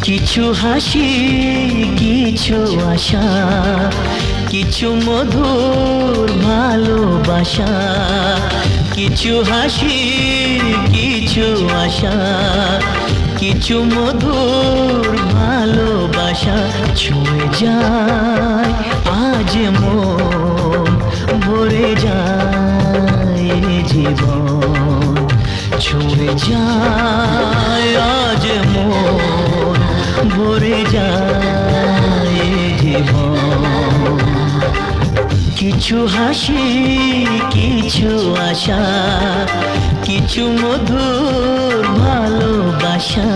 কিছু হাসি, কিছু আশা, কিছু মধুর ভালোবাসা। কিছু হাসি, কিছু আশা, কিছু মধুর ভালোবাসা। ছুঁয়ে যায় আজ মন, ভরে যায় এ জীবন। ছুঁয়ে যায় আজ মন, ভরে যায় এ জীবন। কিছু হাসি, কিছু আশা, কিছু মধুর ভালোবাসা।